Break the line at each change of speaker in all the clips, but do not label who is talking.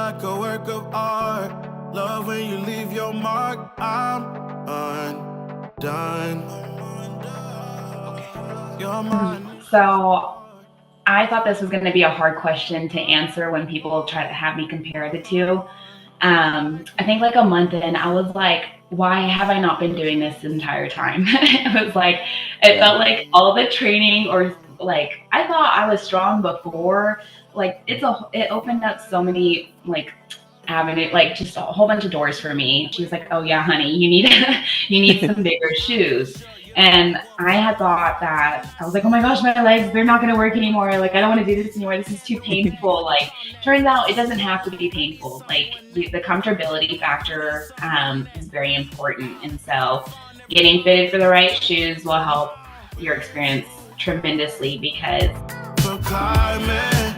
like a work of art. Love when you leave your mark. I'm undone. You're mine.
So I thought this was going to be a hard question to answer when people try to have me compare the two. I think like a month in, I was like, why have I not been doing this the entire time? It was like, it felt like all the training or like, I thought I was strong before. Like it opened up so many like avenue, like just a whole bunch of doors for me. She was like, oh yeah, honey, you need, you need some bigger shoes. And I had thought that I was like, oh my gosh, my legs, they're not going to work anymore. Like, I don't want to do this anymore. This is too painful. Like, turns out it doesn't have to be painful. Like, the comfortability factor is very important. And so getting fitted for the right shoes will help your experience tremendously because
For climbing,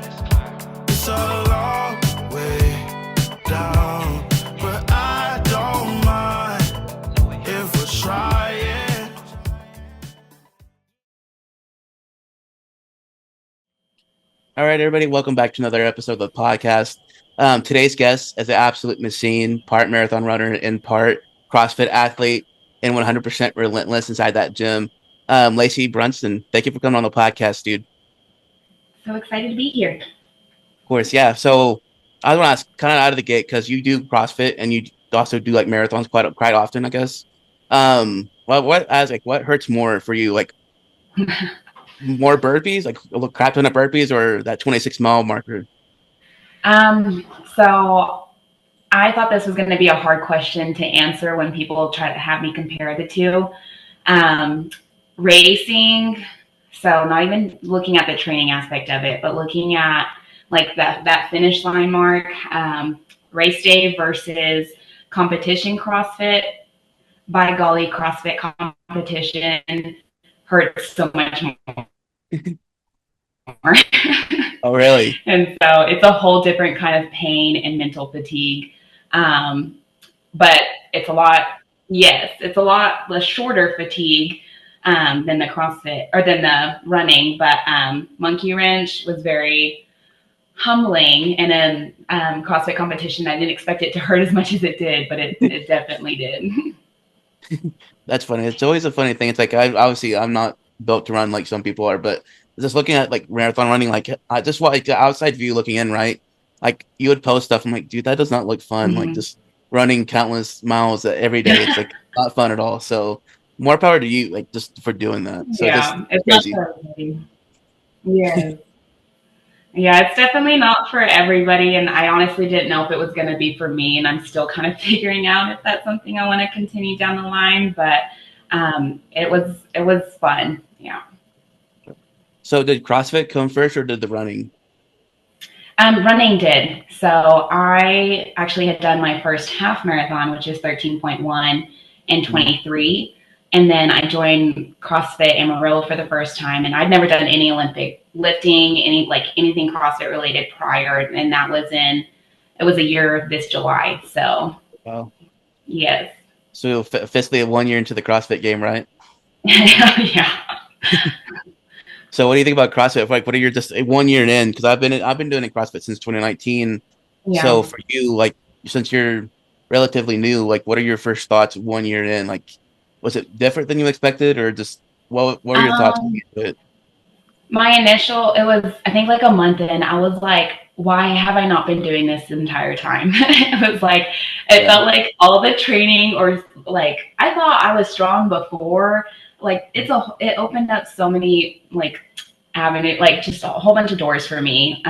it's a long way down. But I don't mind if we're trying.
All right, everybody, welcome back to another episode of the podcast. Today's guest is an absolute machine, part marathon runner and part CrossFit athlete, and 100% relentless inside that gym. Lacie Brunson, thank you for coming on the podcast, dude.
so excited to be here.
Of course, yeah. So I want to ask, kind of out of the gate, because you do CrossFit and you also do like marathons quite often, I guess. What hurts more for you, like more burpees, like a crap ton of burpees, or that 26-mile marker?
So I thought this was going to be a hard question to answer when people try to have me compare the two. Um, Racing, so not even looking at the training aspect of it, but looking at like that finish line mark, race day versus competition CrossFit. By golly, CrossFit competition hurts so much more.
Oh, really?
And so it's a whole different kind of pain and mental fatigue. Um, but it's a lot, yes, it's a lot less shorter fatigue than the CrossFit or than the running. But monkey wrench was very humbling. And in CrossFit competition, I didn't expect it to hurt as much as it did, but it definitely did.
That's funny. It's always a funny thing. It's like I'm not built to run like some people are, but just looking at like marathon running, like just like the outside view looking in, right? Like you would post stuff. I'm like, dude, that does not look fun.
Mm-hmm.
Like just running countless miles every day. It's like not fun at all. So more power to you, like just for doing that. So
Yeah, it's
crazy.
not for everybody. Yeah. Yeah, it's definitely not for everybody. And I honestly didn't know if it was going to be for me. And I'm still kind of figuring out if that's something I want to continue down the line. But it was fun. Yeah.
So did CrossFit come first or did the running?
Running did. So I actually had done my first half marathon, which is 13.1 in 23. And then I joined CrossFit Amarillo for the first time. And I'd never done any Olympic lifting, anything CrossFit related prior. And it was a year this July. So,
Wow.
yes.
So officially 1 year into the CrossFit game, right?
Yeah.
So what do you think about CrossFit? Like, what are your just 1 year in? Because I've been doing CrossFit since 2019.
Yeah.
So for you, like, since you're relatively new, like, what are your first thoughts 1 year in? Like, was it different than you expected, or just what were your thoughts going into it?
My initial, it was, I think like a month in, I was like, why have I not been doing this the entire time? It was like, it felt like all the training or like, I thought I was strong before. Like it opened up so many like avenue, like just a whole bunch of doors for me,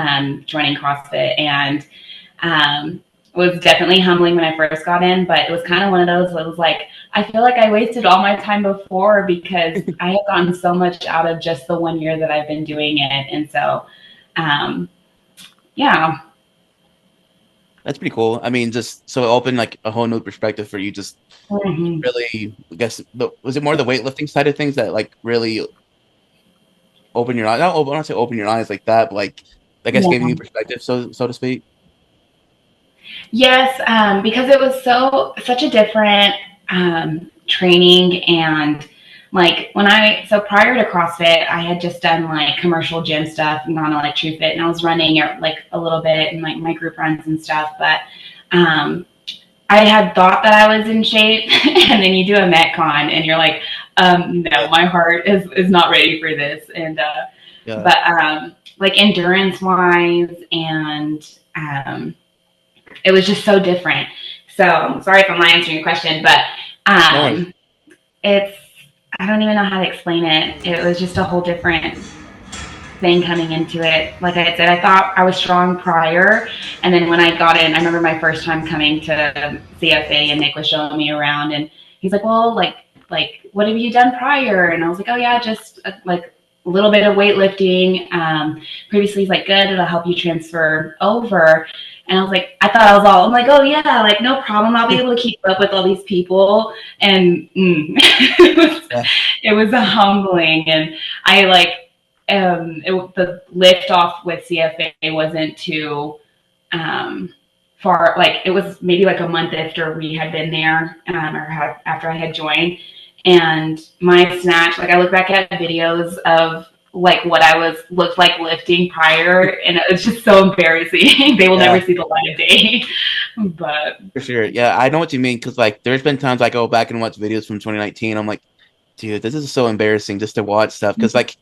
joining CrossFit. And it was definitely humbling when I first got in, but it was kind of one of those where it was like, I feel like I wasted all my time before because I have gotten so much out of just the 1 year that I've been doing it. And so, yeah.
That's pretty cool. I mean, just so it opened like a whole new perspective for you. Just really, I guess, was it more the weightlifting side of things that like really open your eyes? I don't want to say open your eyes like that, but like I guess gave you perspective, so to speak.
Yes, because it was such a different training and like so prior to CrossFit, I had just done like commercial gym stuff and gone to like True Fit, and I was running like a little bit and like my group runs and stuff. But I had thought that I was in shape, and then you do a Metcon, and you're like, no, my heart is not ready for this. And but like endurance wise, and it was just so different. So sorry if I'm not answering your question, but it's, I don't even know how to explain it. It was just a whole different thing coming into it. Like I said, I thought I was strong prior, and then when I got in, I remember my first time coming to CFA, and Nick was showing me around, and he's like, well, like what have you done prior? And I was like, oh yeah, just like a little bit of weightlifting. Previously, he's like, good, it'll help you transfer over. And I was like, I thought I'm like, oh yeah, like no problem. I'll be able to keep up with all these people. And it was humbling. And I like, the lift off with CFA wasn't too far. Like it was maybe like a month after we had been there, or after I had joined. And my snatch, like I look back at videos of like what I looked like lifting prior, and it was just so embarrassing. They will never see the light of day. But
for sure, yeah, I know what you mean, because like there's been times I go back and watch videos from 2019. I'm like, dude, this is so embarrassing just to watch stuff, because like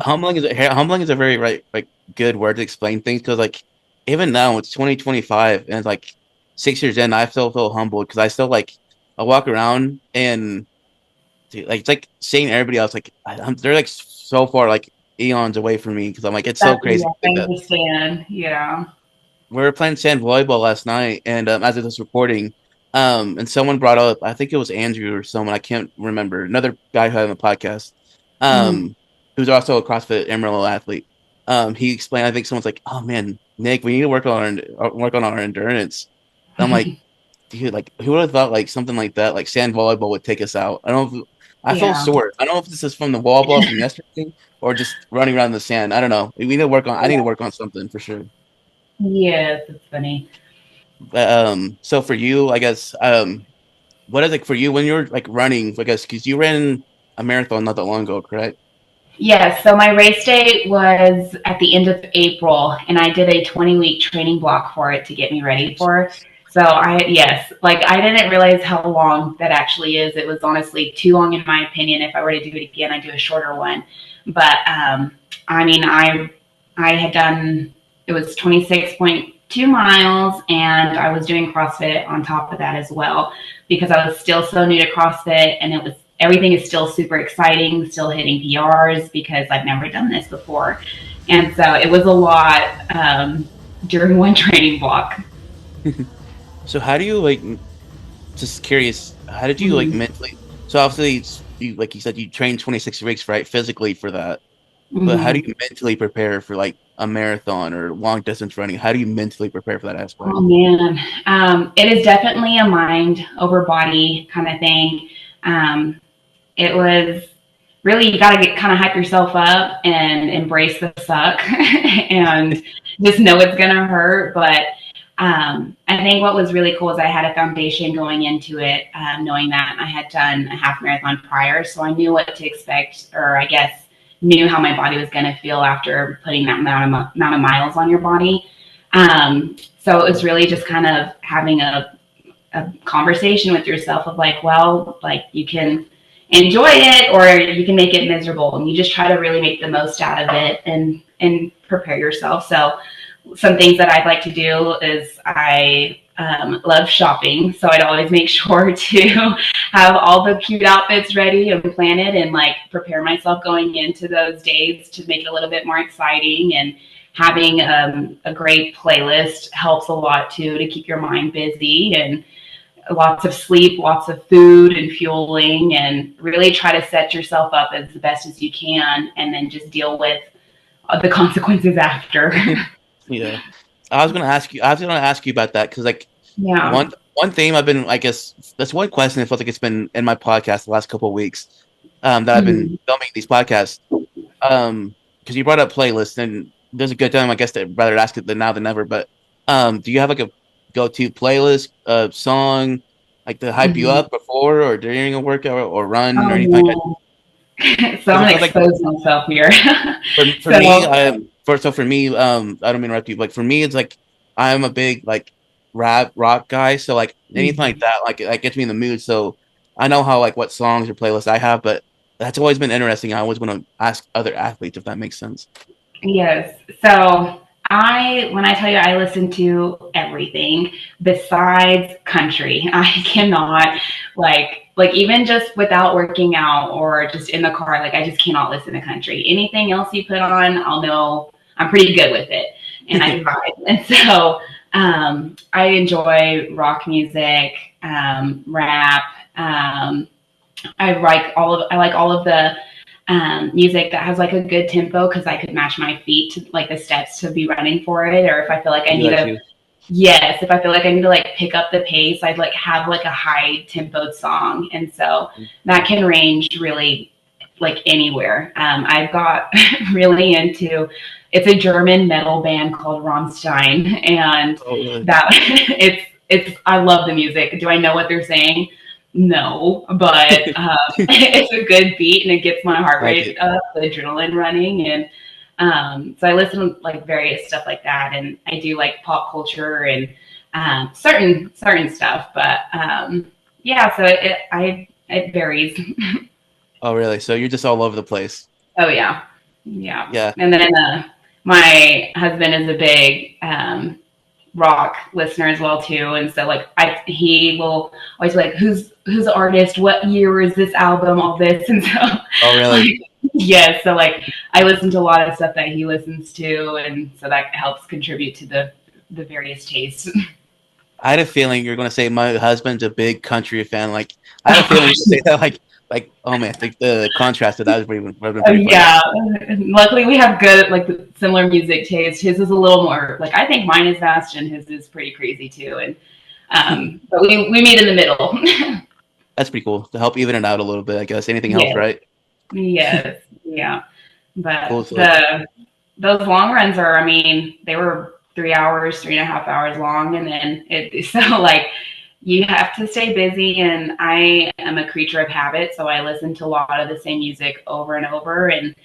humbling is a very like good word to explain things, because like even now it's 2025 and it's like 6 years in, I still feel humbled, because I still like I walk around and dude, like it's like seeing everybody else like they're like so far like eons away from me, because I'm like it's so crazy.
I understand. Yeah.
We were playing sand volleyball last night, and as I was recording, and someone brought up, I think it was Andrew or someone, I can't remember, another guy who had on the podcast, who's also a CrossFit Emerald athlete. He explained, I think someone's like, "Oh man, Nick, we need to work on our endurance." And I'm like, dude, like who would have thought like something like that, like sand volleyball, would take us out? I don't know. I feel sore. I don't know if this is from the wall ball from yesterday or just running around in the sand. I don't know. We need to work on. I need to work on something for sure.
Yes, it's funny.
So for you, I guess, what is it for you when you're like running? I guess because you ran a marathon not that long ago, correct?
Yes. So my race date was at the end of April, and I did a 20-week training block for it to get me ready for it. So like I didn't realize how long that actually is. It was honestly too long in my opinion. If I were to do it again, I'd do a shorter one. But I mean, I had done, it was 26.2 miles, and I was doing CrossFit on top of that as well, because I was still so new to CrossFit, and everything is still super exciting, still hitting PRs because I've never done this before. And so it was a lot during one training block.
So how do you like, just curious, how did you like mentally, so obviously you, like you said, you trained 26 weeks, right, physically for that, but how do you mentally prepare for like a marathon or long distance running? How do you mentally prepare for that aspect?
Oh man, it is definitely a mind over body kind of thing. It was really, you got to kind of hype yourself up and embrace the suck and just know it's going to hurt. But I think what was really cool is I had a foundation going into it, knowing that I had done a half marathon prior. So I knew what to expect, or I guess knew how my body was going to feel after putting that amount of miles on your body. So it was really just kind of having a conversation with yourself of like, well, like you can enjoy it or you can make it miserable, and you just try to really make the most out of it and prepare yourself. So some things that I'd like to do is I love shopping, so I'd always make sure to have all the cute outfits ready and plan it, and like prepare myself going into those days to make it a little bit more exciting. And having a great playlist helps a lot too, to keep your mind busy, and lots of sleep, lots of food and fueling, and really try to set yourself up as the best as you can, and then just deal with the consequences after.
Yeah, I was gonna ask you about that, because like one theme I've been, I guess that's one question. It feels like it's been in my podcast the last couple of weeks, that I've been filming these podcasts, because you brought up playlists, and there's a good time, I guess, to rather ask it now than never. But do you have like a go-to playlist, song, like to hype you up before or during a workout or run or anything like that?
So I'm
Because
gonna
I feel like
expose myself here.
for me,
So
for me, I don't mean to interrupt you. Like for me, it's like I'm a big like rap rock guy, so like anything like that, like it gets me in the mood. So I know how like what songs or playlists I have, but that's always been interesting. I always want to ask other athletes if that makes sense.
yes. So when I tell you I listen to everything besides country, I cannot like even just without working out or just in the car, like I just cannot listen to country. Anything else you put on, I'll know I'm pretty good with it and I can vibe. And so I enjoy rock music, rap. I like all of the music that has like a good tempo because I could match my feet to like the steps to be running for it. Or if I feel like
I
I
do
need
that
to,
too.
yes, if I feel like I need to like pick up the pace, I'd like have like a high tempoed song. And so that can range really like anywhere. I've got really into it's a German metal band called Rammstein, and
Oh, really?
that it's I love the music. Do I know what they're saying? No, but it's a good beat and it gets my heart
I like
rate
it.
up, the adrenaline running, and so I listen to like various stuff like that, and I do like pop culture and certain stuff, but yeah, so it varies.
Oh, really? So you're just all over the place.
Oh yeah, yeah.
Yeah.
And then my husband is a big rock listener as well too, and so like he will always be like, "Who's the artist? What year is this album? All this," and so
Oh, really?
like yes, so like I listen to a lot of stuff that he listens to, and so that helps contribute to the various tastes.
I had a feeling you're going to say my husband's a big country fan. Like I had a feeling
Oh,
you would say that. Like oh man, the contrast to that would have been pretty funny.
yeah, luckily we have good like similar music taste. His is a little more like I think mine is vast and his is pretty crazy too, and but we meet in the middle.
That's pretty cool to help even it out a little bit. I guess anything helps,
Yes,
right?
yes, yeah. But
Cool. So
those long runs are, I mean, they were 3 hours, 3.5 hours long, and then it so like you have to stay busy. And I am a creature of habit, so I listen to a lot of the same music over and over. And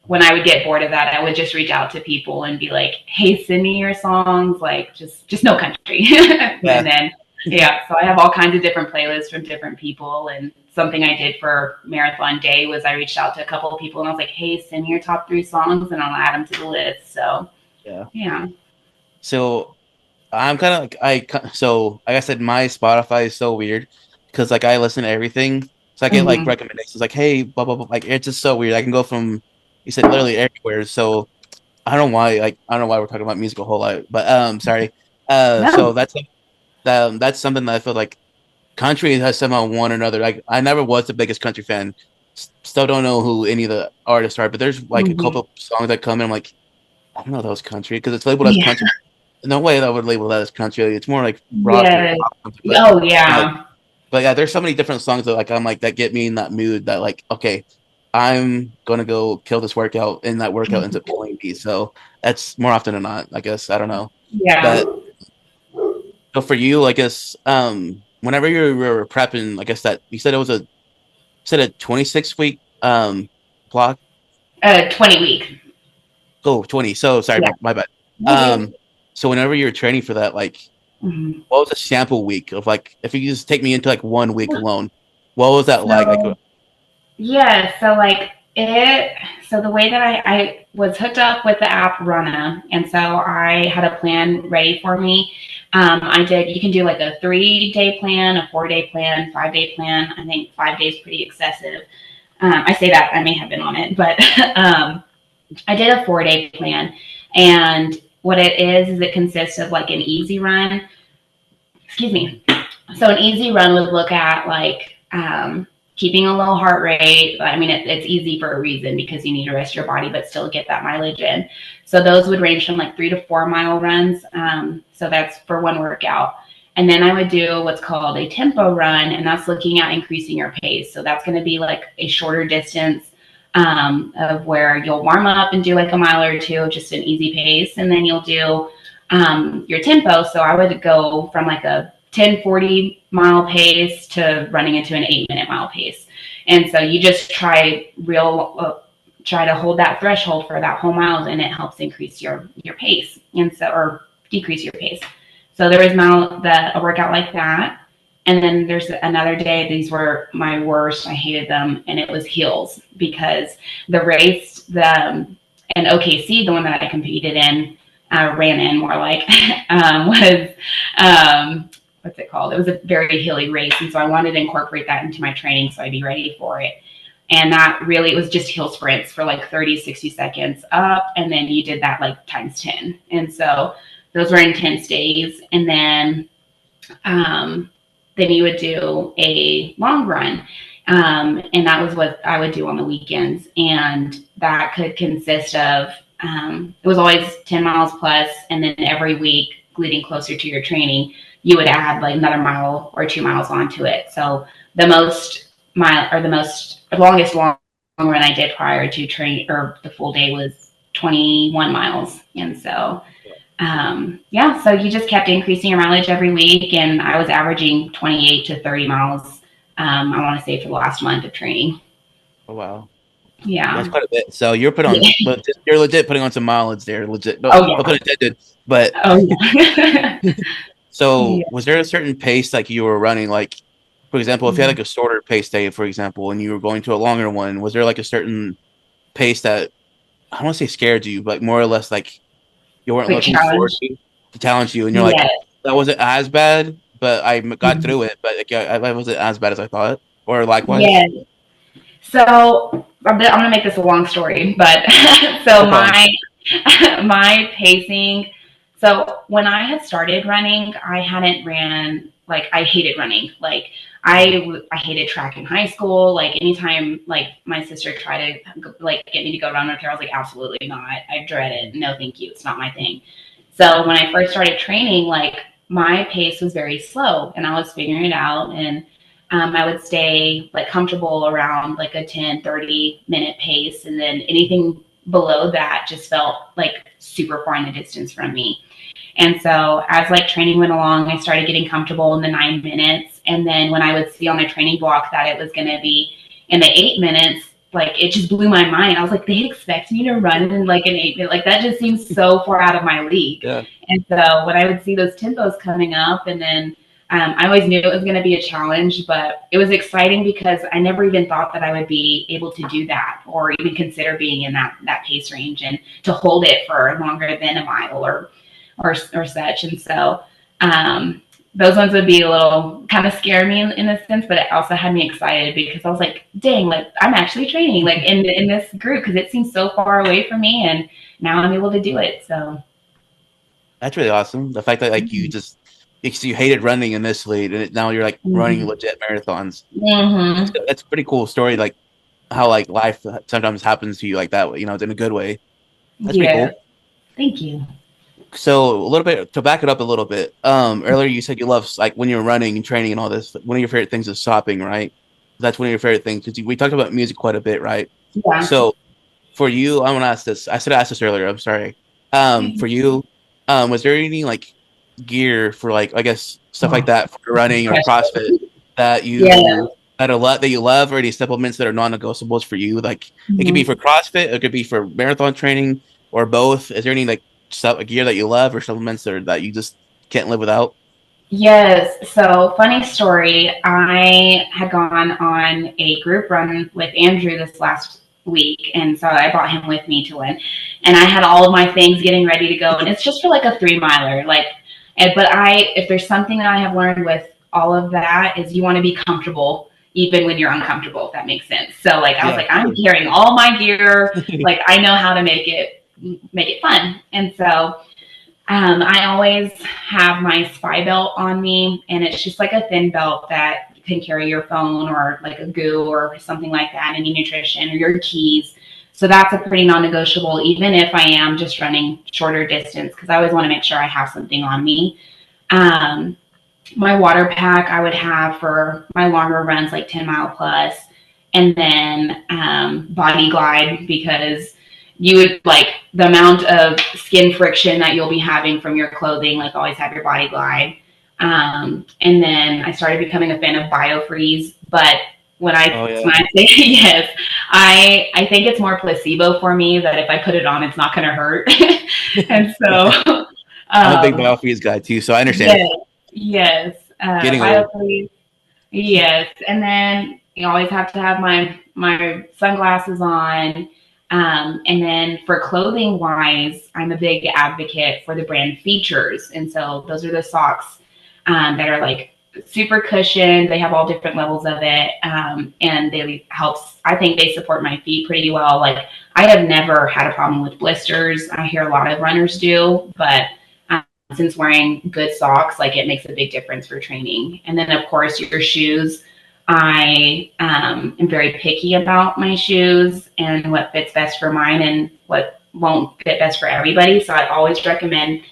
when I would get bored of that, I would just reach out to people and be like, "Hey, send me your songs, like just no country." And
yeah,
then yeah, so I have all kinds of different playlists from different people. And something I did for marathon day was I reached out to a couple of people and I was like, "Hey, send me your top 3 songs and I'll add them to the list." So
yeah.
yeah.
So I'm kind of so like I said, my Spotify is so weird because like I listen to everything. So I get like
Hmm.
recommendations like, hey, blah blah blah. Like it's just so weird. I can go from you said literally everywhere. So I don't know why we're talking about music a whole lot, but sorry. So
No.
that's something that I feel like country has somehow one or another. Like I never was the biggest country fan. Still don't know who any of the artists are, but there's like a
Hmm.
couple songs that come in. I'm like, I don't know that was country because it's labeled as
Yeah.
country. No way that would label that as country. It's more like rock or
Yes.
pop country. But
Oh
like,
yeah.
but yeah, there's so many different songs that like I'm like that get me in that mood that like okay, I'm gonna go kill this workout, and that workout ends up killing me. So that's more often than not. I guess I don't know,
Yeah.
but so for you, I guess whenever you were prepping, I guess that you said it was a said a 26 week block.
20 week.
Oh, 20. So sorry,
Yeah.
my bad.
You're good.
Um, so whenever you were training for that, like
Mhm.
what was a sample week of like if you just take me into like 1 week alone, what was that like? Like
So yeah, so like so the way that I was hooked up with the app Runna, and so I had a plan ready for me. You can do like a 3 day plan, a 4 day plan, 5 day plan. I think 5 days pretty excessive. I say that I may have been on it, but I did a 4 day plan. And what it is it consists of like an easy run. Excuse me. So an easy run would look at like keeping a low heart rate. I mean, it's easy for a reason because you need to rest your body, but still get that mileage in. So those would range from like 3 to 4 mile runs. So that's for one workout. And then I would do what's called a tempo run, and that's looking at increasing your pace. So that's going to be like a shorter distance of where you'll warm up and do like a mile or two, just an easy pace. And then you'll do your tempo. So I would go from like a 10-40 mile pace to running into an 8-minute mile pace. And so you just try to hold that threshold for that whole mile, and it helps increase your pace, and so, or decrease your pace. So there was a workout like that. And then there's another day, these were my worst. I hated them. And it was heels, because the race, in OKC, the one that I competed in, ran in more like, was, what's it called? It was a very hilly race. And so I wanted to incorporate that into my training so I'd be ready for it. And that really, it was just hill sprints for like 30, 60 seconds up. And then you did that like times 10. And so those were intense days. And then you would do a long run. And that was what I would do on the weekends. And that could consist of, it was always 10 miles plus. And then every week leading closer to your training, you would add like another mile or 2 miles onto it. So the longest long run I did prior to training, or the full day, was 21 miles. And so, so you just kept increasing your mileage every week, and I was averaging 28 to 30 miles, I want to say, for the last month of training.
Oh, wow.
Yeah.
That's quite a bit. So you're you're legit putting on some mileage there. Legit. No,
oh, yeah.
Put it intended. But so was there a certain pace like you were running? Like, for example, if you had like a shorter pace day, for example, and you were going to a longer one, was there like a certain pace that, I don't want to say scared you, but more or less like you weren't looking forward to challenge you, and you're like, that wasn't as bad, but I got through it, but like, I wasn't as bad as I thought, or likewise?
Yeah. So I'm going to make this a long story, but so my pacing. So when I had started running, I hadn't ran, like, I hated running. Like, I hated track in high school. Like, anytime like my sister tried to like get me to go run with her, I was like, absolutely not. I dread it. No, thank you. It's not my thing. So when I first started training, like, my pace was very slow, and I was figuring it out. And I would stay like comfortable around like a 10, 30 minute pace. And then anything below that just felt like super far in the distance from me. And so as like training went along, I started getting comfortable in the 9 minutes. And then when I would see on my training block that it was going to be in the 8 minutes, like, it just blew my mind. I was like, they expect me to run in like an 8 minute, like, that just seems so far out of my league.
Yeah.
And so when I would see those tempos coming up, and then I always knew it was going to be a challenge, but it was exciting because I never even thought that I would be able to do that, or even consider being in that pace range, and to hold it for longer than a mile or such. And so those ones would be a little kind of scare me in a sense, but it also had me excited because I was like, dang, like, I'm actually training like in this group, because it seems so far away from me, and now I'm able to do it. So
that's really awesome. The fact that like you just, because you hated running initially, and now you're like running legit marathons. That's a pretty cool story. Like how like life sometimes happens to you like that, you know, in a good way. That's pretty cool.
Thank you.
So a little bit to back it up a little bit. Earlier you said you love, like, when you're running and training and all this, one of your favorite things is shopping, right? That's one of your favorite things, because we talked about music quite a bit, right?
Yeah.
So for you, I want to ask this. I should have asked this earlier. I'm sorry. For you, was there any like gear for, like, I guess stuff like that for running or CrossFit that you that you love, or any supplements that are non-negotiables for you? Like, it could be for CrossFit, it could be for marathon training, or both. Is there any like gear that you love, or supplements that you just can't live without?
Yes. So, funny story. I had gone on a group run with Andrew this last week, and so I brought him with me to win. And I had all of my things getting ready to go, and it's just for like a 3 miler. Like, but if there's something that I have learned with all of that, is you want to be comfortable even when you're uncomfortable, if that makes sense. So like, I was like, I'm carrying all my gear. Like, I know how to make it fun. And so I always have my spy belt on me, and it's just like a thin belt that can carry your phone, or like a goo or something like that, any nutrition, or your keys. So that's a pretty non-negotiable, even if I am just running shorter distance, because I always want to make sure I have something on me. My water pack I would have for my longer runs, like 10 mile plus, and then Body Glide, because you would, like, the amount of skin friction that you'll be having from your clothing, like, always have your Body Glide. And then I started becoming a fan of BioFreeze, but
Oh
when
yeah.
I say yes, I think it's more placebo for me that if I put it on, it's not going to hurt. And so,
I'm a big
um,
biofeeds guy too, so I understand.
yes, yes,
Getting old.
BioPlease, yes, and then you always have to have my sunglasses on. And then for clothing wise, I'm a big advocate for the brand Features, and so those are the socks that are like super cushioned. They have all different levels of it, and they helps. I think they support my feet pretty well. Like I have never had a problem with blisters. I hear a lot of runners do, but since wearing good socks, like it makes a big difference for training. And then of course your shoes. I am very picky about my shoes and what fits best for mine and what won't fit best for everybody. So I always recommend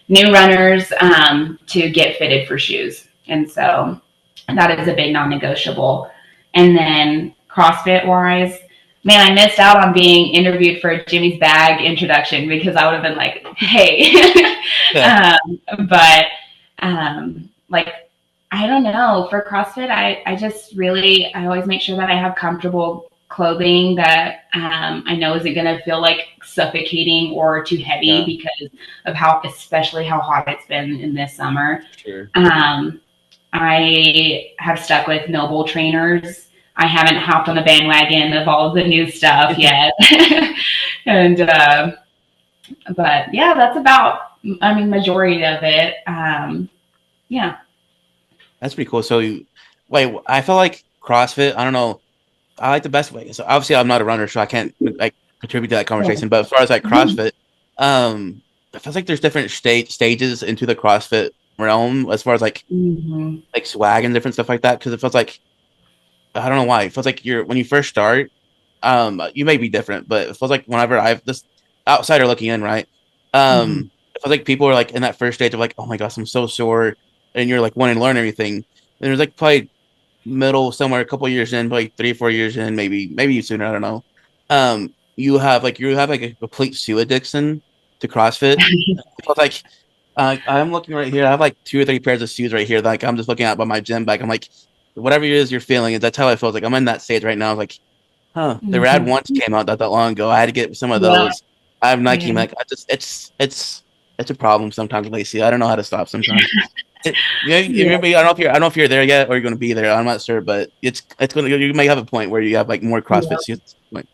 new runners to get fitted for shoes. And so that is a big non-negotiable. And then CrossFit wise, man, I missed out on being interviewed for Jimmy's bag introduction because I would have been like, hey.
Yeah.
But like, I don't know. For CrossFit, I just really, I always make sure that I have comfortable clothing that I know isn't going to feel like suffocating or too heavy
Yeah.
because of how, especially how hot it's been in this summer.
Sure.
I have stuck with Noble trainers. I haven't hopped on the bandwagon of all of the new stuff yet. And, but yeah, that's about, I mean, majority of it. Yeah.
That's pretty cool. So wait, I feel like CrossFit, I don't know. I like the best way. So obviously I'm not a runner, so I can't like contribute to that conversation. But as far as like CrossFit, it feels like there's different stages into the CrossFit realm as far as like swag and different stuff like that. Because it feels like I don't know why. It feels like when you first start, you may be different, but it feels like whenever I've this outsider looking in, right? It feels like people are like in that first stage of like, oh my gosh, I'm so sore, and you're like wanting to learn everything. And there's like probably middle somewhere, a couple years in, probably 3 or 4 years in, maybe sooner. I don't know. You have like a complete shoe addiction to CrossFit. It feels like I'm looking right here. I have like 2 or 3 pairs of shoes right here. Like I'm just looking at by my gym bag. I'm like, whatever it is you're feeling, that's how I feel. Like I'm in that stage right now. Like, huh? The Rad Ones came out not that long ago. I had to get some of
Yeah.
those. I have Nike.
Yeah.
Like I just, it's a problem sometimes, Lacie. I don't know how to stop sometimes. Yeah,
Yeah.
I don't know if you're there yet or you're going to be there. I'm not sure, but it's going to. You may have a point where you have like more CrossFit suits. Like,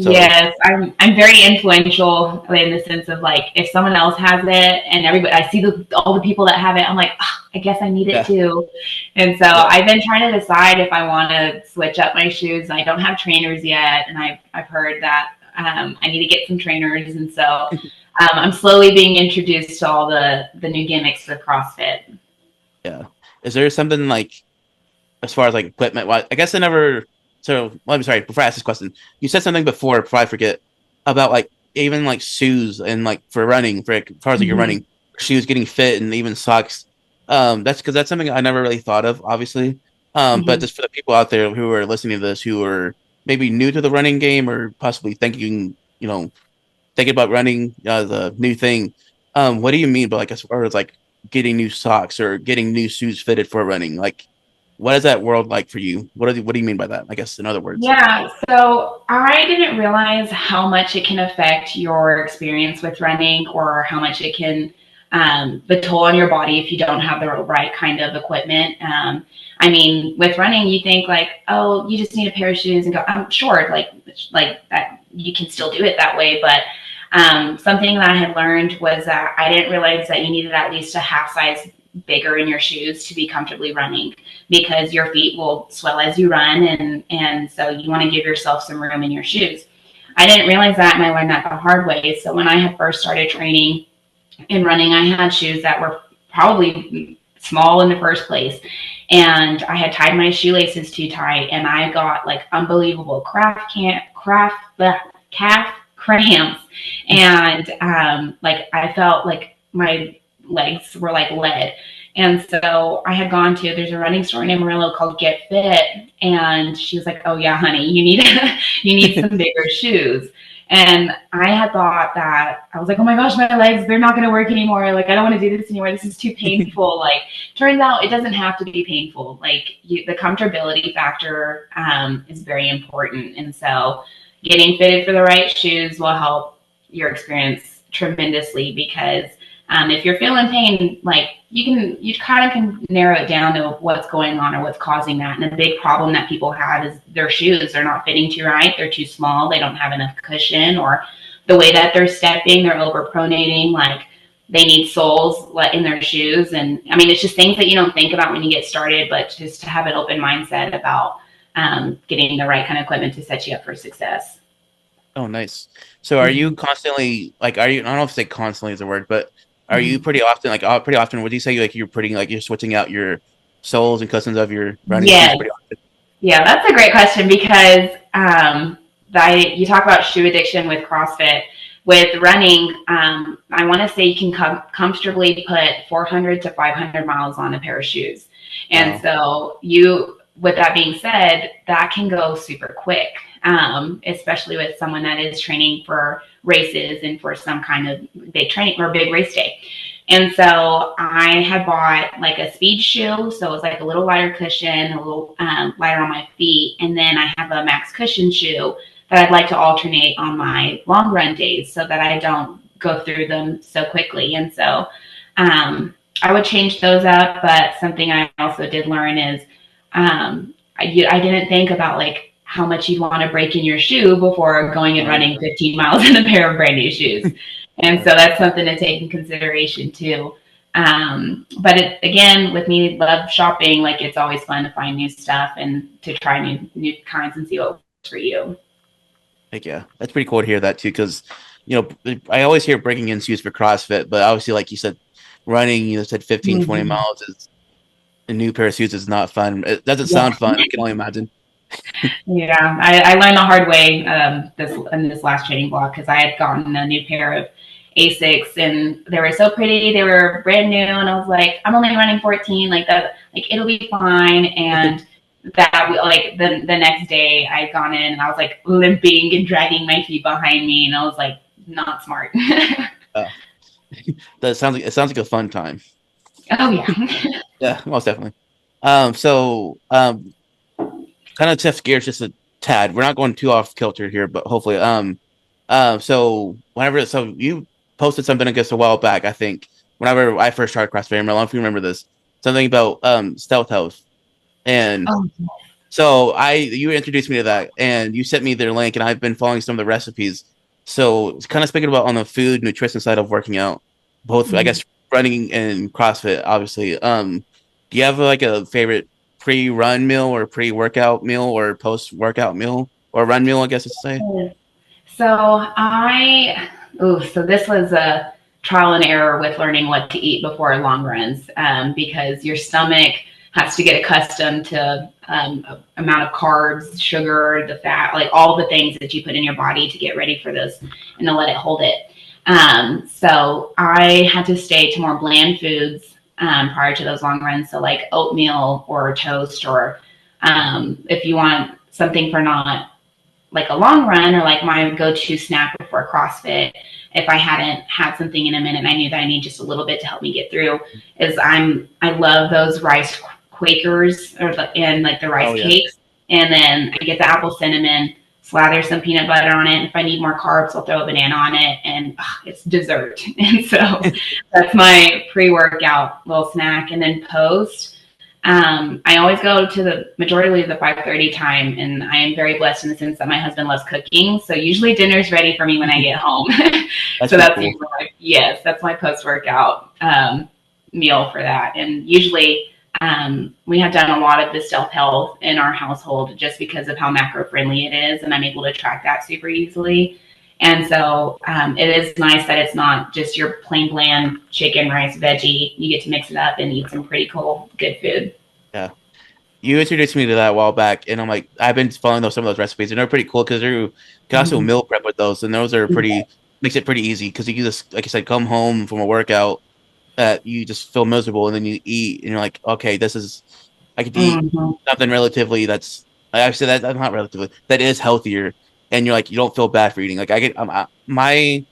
so
Yes, I'm very influential in the sense of like if someone else has it and everybody I see all the people that have it, I'm like, oh, I guess I need it
yeah,
too. And so
yeah.
I've been trying to decide if I want to switch up my shoes. I don't have trainers yet, and I've heard that I need to get some trainers, and so I'm slowly being introduced to all the new gimmicks of CrossFit.
Yeah. Is there something like as far as like equipment wise? I guess I never. So I'm sorry. Before I ask this question, you said something before I forget about like even like shoes and like for running for like, as far as like you're
Mhm.
running shoes getting fit and even socks. That's because that's something I never really thought of, obviously. But
Mhm.
just for the people out there who are listening to this who are maybe new to the running game or possibly thinking about running the new thing. What do you mean by like as far as like getting new socks or getting new shoes fitted for running? Like, what is that world like for you? What do you mean by that? I guess in other words.
Yeah, so I didn't realize how much it can affect your experience with running or how much it can, the toll on your body if you don't have the right kind of equipment. I mean, with running, you think like, oh, you just need a pair of shoes and go. I'm sure, like that, you can still do it that way. But something that I had learned was that I didn't realize that you needed at least a half size bigger in your shoes to be comfortably running because your feet will swell as you run and so you want to give yourself some room in your shoes. I didn't realize that and I learned that the hard way. So when I had first started training and running, I had shoes that were probably small in the first place. And I had tied my shoelaces too tight and I got like unbelievable calf cramps. And like I felt like my legs were like lead. And so I had gone to, there's a running store in Amarillo called Get Fit. And she was like, oh yeah, honey, you need, you need some bigger shoes. And I had thought that I was like, oh my gosh, my legs, they're not going to work anymore. Like, I don't want to do this anymore. This is too painful. Like, turns out it doesn't have to be painful. Like, the comfortability factor is very important. And so getting fitted for the right shoes will help your experience tremendously, because if you're feeling pain, like you kind of can narrow it down to what's going on or what's causing that. And a big problem that people have is their shoes are not fitting too right. They're too small. They don't have enough cushion, or the way that they're stepping, they're overpronating. Like, they need soles in their shoes. And I mean, it's just things that you don't think about when you get started, but just to have an open mindset about getting the right kind of equipment to set you up for success.
Oh, nice. So are you constantly like, are you, I don't know if say constantly is a word, but are you pretty often, like, pretty often, would you say like you're putting, like you're switching out your soles and cushions of your running shoes
Yes.
pretty often?
Yeah, that's a great question, because you talk about shoe addiction with CrossFit. With running, I want to say you can comfortably put 400 to 500 miles on a pair of shoes. And so with that being said, that can go super quick, especially with someone that is training for races and for some kind of big training or big race day. And so I had bought like a speed shoe. So it was like a little lighter cushion, a little lighter on my feet. And then I have a max cushion shoe that I'd like to alternate on my long run days so that I don't go through them so quickly. And so I would change those up. But something I also did learn is I didn't think about like how much you'd want to break in your shoe before going and running 15 miles in a pair of brand new shoes. And so that's something to take in consideration too. But again, with me, love shopping. Like, it's always fun to find new stuff and to try new kinds and see what works for you.
Like, yeah, that's pretty cool to hear that too. Cause I always hear breaking in shoes for CrossFit, but obviously, like you said, running, said 15, 20 miles is a new pair of shoes is not fun. It doesn't sound fun. I can only imagine.
Yeah, I learned the hard way in this last training block, because I had gotten a new pair of Asics and they were so pretty. They were brand new, and I was like, I'm only running 14, like that, like it'll be fine. And that like the next day I'd gone in and I was like limping and dragging my feet behind me, and I was like, not smart.
That sounds like, it sounds like a fun time.
Oh yeah.
Yeah, most definitely. Kind of shift gears just a tad. We're not going too off kilter here, but hopefully. So you posted something, I guess, a while back, I think, whenever I first started CrossFit. I don't know if you remember this, something about stealth health. And so you introduced me to that, and you sent me their link, and I've been following some of the recipes. So it's kind of speaking about on the food nutrition side of working out, both I guess running and CrossFit, obviously. Do you have like a favorite pre-run meal or pre-workout meal or post-workout meal or run meal, I guess it's say?
So this was a trial and error with learning what to eat before long runs, because your stomach has to get accustomed to amount of carbs, sugar, the fat, like all the things that you put in your body to get ready for this and to let it hold it. So I had to stay to more bland foods prior to those long runs. So like oatmeal or toast, or if you want something for not like a long run, or like my go-to snack before CrossFit, if I hadn't had something in a minute and I knew that I need just a little bit to help me get through, is I love those rice Quakers and like the rice cakes. And then I get the apple cinnamon, slather some peanut butter on it. If I need more carbs, I'll throw a banana on it, and it's dessert. And so that's my pre-workout little snack. And then post, I always go to the majority of the 5:30 time, and I am very blessed in the sense that my husband loves cooking. So usually dinner's ready for me when I get home. That's my post-workout meal for that. And usually we have done a lot of the stealth health in our household just because of how macro friendly it is, and I'm able to track that super easily. And so it is nice that it's not just your plain bland chicken, rice, veggie. You get to mix it up and eat some pretty cool, good food.
Yeah. You introduced me to that a while back, and I'm like, I've been following some of those recipes, and they're pretty cool because you can also meal prep with those, and those are makes it pretty easy because you just, like I said, come home from a workout that you just feel miserable, and then you eat, and you're like, okay, I could eat something relatively that's, I said that's not relatively, that is healthier, and you're like, you don't feel bad for eating. Like I get my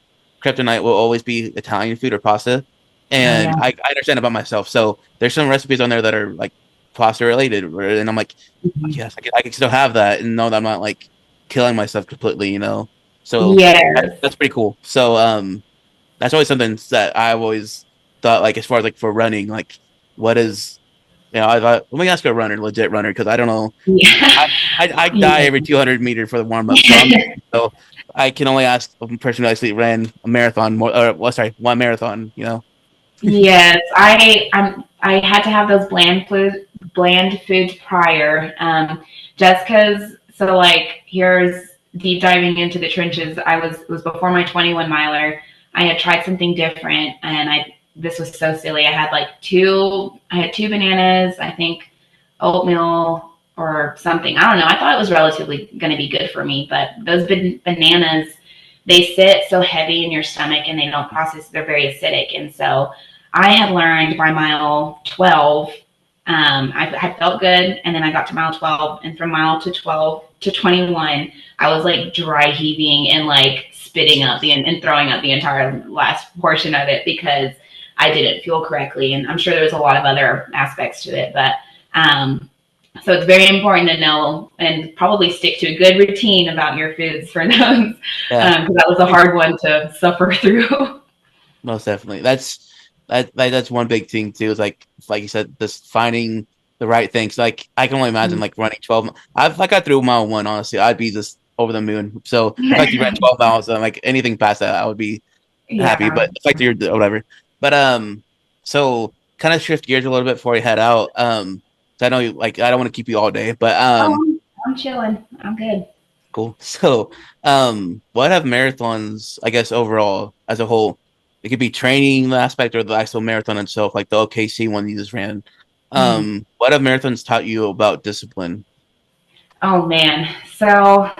kryptonite will always be Italian food or pasta,
Oh
and
yeah.
I understand about myself. So there's some recipes on there that are like pasta related, and I'm like,
Mhm.
yes, I can still have that and know that I'm not like killing myself completely, you know. So
Yes.
that's pretty cool. So that's always something that I've always thought, like as far as like for running, like what is, you know, I thought let me ask a runner, legit runner, because I don't know.
Yeah.
I die
Yeah.
every 200 meter for the warm up, so I can only ask a person who actually ran a marathon more, or well, sorry, one marathon. You know.
Yes, I had to have those bland foods prior, just because. So like here's deep diving into the trenches. It was before my 21 miler. I had tried something different, and I this was so silly. I had two bananas, I think oatmeal or something. I don't know. I thought it was relatively going to be good for me, but those bananas, they sit so heavy in your stomach and they don't process. They're very acidic, and so I had learned by mile 12, I felt good. And then I got to mile 12. And from mile to 12 to 21, I was like dry heaving and like spitting up and throwing up the entire last portion of it because I didn't fuel correctly. And I'm sure there was a lot of other aspects to it. But so it's very important to know and probably stick to a good routine about your foods for those
Yeah,
because that was a hard one to suffer through.
most definitely. That's one big thing too. Is like you said, just finding the right things. Like I can only imagine like running 12. If I got through mile one, honestly, I'd be just over the moon. So the fact that you ran 12 miles, like anything past that, I would be happy.
Yeah.
But the fact that you're whatever. But so kind of shift gears a little bit before you head out. 'Cause I know you like I don't want to keep you all day, but
Oh, I'm chilling. I'm good.
cool. So what have marathons, I guess overall as a whole, it could be training aspect or the actual marathon itself, like the OKC one you just ran.
Mhm.
What have marathons taught you about discipline?
Oh man. So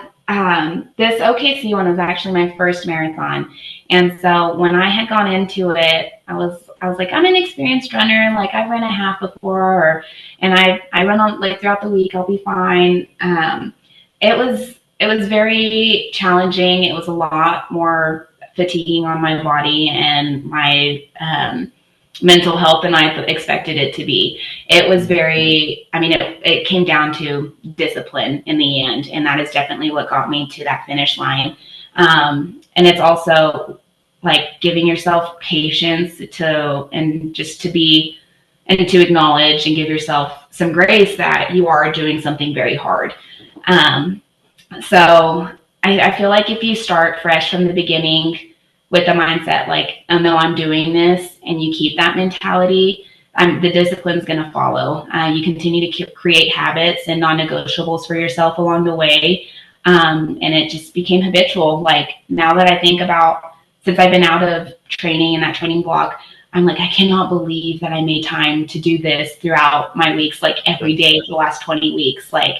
this OKC one was actually my first marathon, and so when I had gone into it, I was like, I'm an experienced runner. Like I've run a half before, and I run on like throughout the week. I'll be fine. It was very challenging. It was a lot more fatiguing on my body and my mental health than I expected it to be. It was very, I mean, it came down to discipline in the end, and that is definitely what got me to that finish line. And it's also like giving yourself patience and just to be, and to acknowledge and give yourself some grace that you are doing something very hard. Um, so I feel like if you start fresh from the beginning with the mindset like, oh no, I'm doing this, and you keep that mentality, the discipline's going to follow. You continue to create habits and non-negotiables for yourself along the way, and it just became habitual. Like now that I think about since I've been out of training and that training block, I'm like, I cannot believe that I made time to do this throughout my weeks, like every day for the last 20 weeks. Like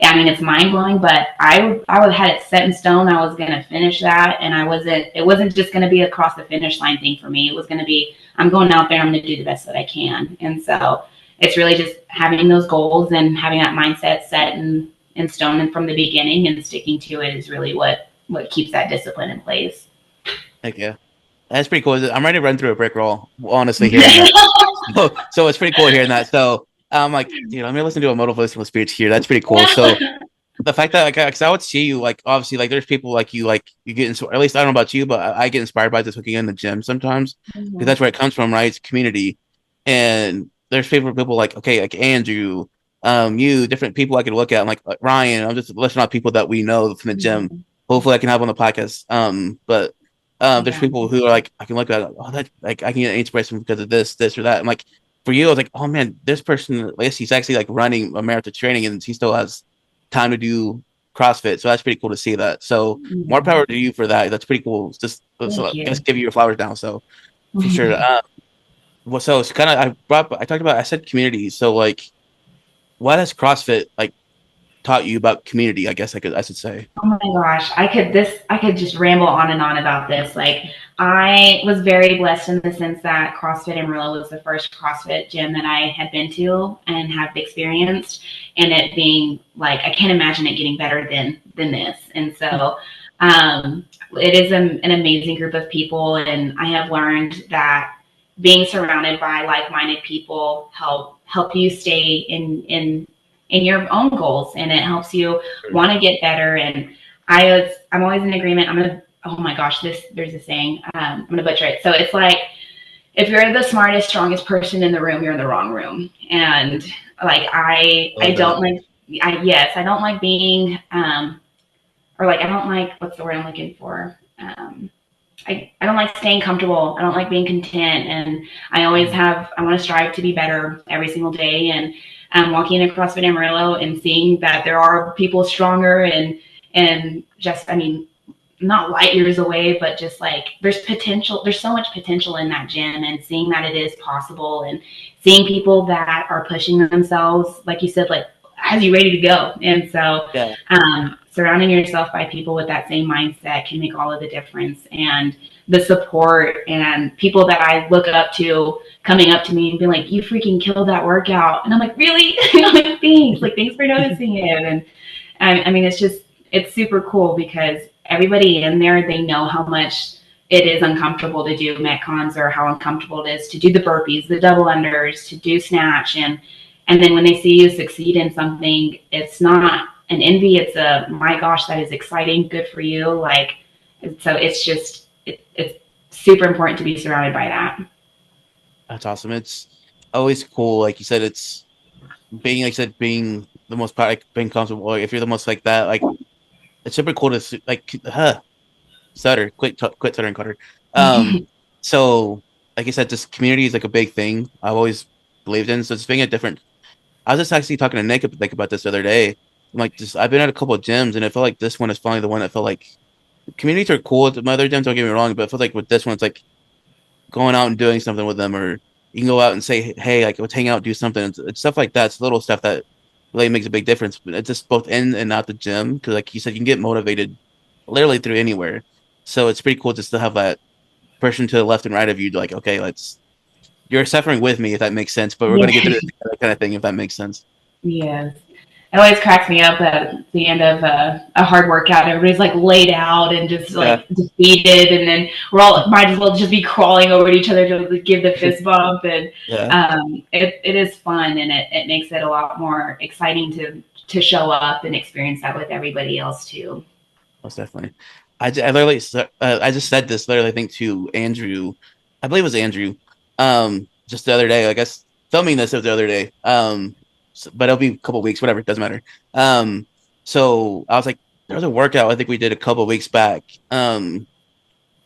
I mean, it's mind blowing, but I had it set in stone. I was going to finish that. And it wasn't just going to be a cross the finish line thing for me. It was going to be, I'm going out there, I'm going to do the best that I can. And so it's really just having those goals and having that mindset set in stone and from the beginning and sticking to it is really what keeps that discipline in place.
Heck yeah. That's pretty cool. I'm ready to run through a brick wall, honestly, hearing that. So it's pretty cool hearing that. So I'm like, dude, I'm gonna listen to a motivational speech here. That's pretty cool. So the fact that like, cause I would see you like obviously like there's people like you get inspired. At least I don't know about you, but I get inspired by just looking in the gym sometimes because
Mhm.
that's where it comes from, right? It's community, and there's favorite people like okay, like Andrew, you, different people I could look at. I'm like Ryan. I'm just listing out people that we know from the gym.
Mhm.
Hopefully, I can have on the podcast. But there's
Yeah.
people who are like I can look at oh that like I can get inspiration because of this or that. I'm like for you, I was like oh man, this person, Lacie, he's actually like running a marathon training and he still has time to do CrossFit. So that's pretty cool to see that. So more
Mhm.
power to you for that. That's pretty cool. It's just so
Thank
I guess
you.
give you your flowers now. So for sure.
Mhm.
Well, so it's kind of I talked about I said community. So like, what has CrossFit like taught you about community, I guess I should say?
Oh my gosh, I could just ramble on and on about this. Like, I was very blessed in the sense that CrossFit Amarillo was the first CrossFit gym that I had been to and have experienced, and it being like, I can't imagine it getting better than this. And so it is an amazing group of people, and I have learned that being surrounded by like-minded people help you stay in your own goals, and it helps you want to get better. And I'm always in agreement. Oh my gosh, there's a saying, I'm gonna butcher it. So it's like, if you're the smartest, strongest person in the room, you're in the wrong room. And like, I don't like being, or like, I don't like, what's the word I'm looking for? I don't like staying comfortable. I don't like being content. And I want to strive to be better every single day. And walking in CrossFit Amarillo and seeing that there are people stronger and just, I mean, not light years away, but just like, there's potential. There's so much potential in that gym, and seeing that it is possible, and seeing people that are pushing themselves, like you said, like, has you ready to go. And so surrounding yourself by people with that same mindset can make all of the difference. And the support and people that I look up to coming up to me and being like, you freaking killed that workout. And I'm like, really? I'm like, thanks for noticing it. And I mean, it's super cool because everybody in there, they know how much it is uncomfortable to do Metcons, or how uncomfortable it is to do the burpees, the double unders, to do snatch. And then when they see you succeed in something, it's not an envy. It's a, my gosh, that is exciting. Good for you. Like, so it's just, it's super important to be surrounded by that.
That's awesome. It's always cool. Like you said, it's being, like I said, being the most, like, being comfortable. Like, if you're the most like that, like, it's super cool to like, stutter, quit stuttering, Cutter. So like I said, just community is like a big thing I've always believed in. So it's being a different, I was just actually talking to Nick like about this the other day. I'm like, I've been at a couple of gyms, and I felt like this one is finally the one that felt like, communities are cool at my other gyms, don't get me wrong, but I feel like with this one, it's like going out and doing something with them, or you can go out and say, hey, like, let's hang out, do something. It's stuff like that. It's little stuff that really makes a big difference. But it's just both in and out the gym, because like you said, you can get motivated literally through anywhere. So it's pretty cool just to have that person to the left and right of you, like, okay, you're suffering with me, if that makes sense, but we're going to get through it, kind of thing, if that makes sense.
Yes. It always cracks me up at the end of a hard workout. Everybody's like laid out and just like defeated, and then we're all might as well just be crawling over to each other to give the fist bump. And it is fun, and it makes it a lot more exciting to show up and experience that with everybody else too.
Most definitely. I literally, I just said this literally, I think, to Andrew. I believe it was Andrew. Just the other day, I guess filming this was the other day. But it'll be a couple weeks, whatever, it doesn't matter. So I was like, there was a workout I think we did a couple weeks back. It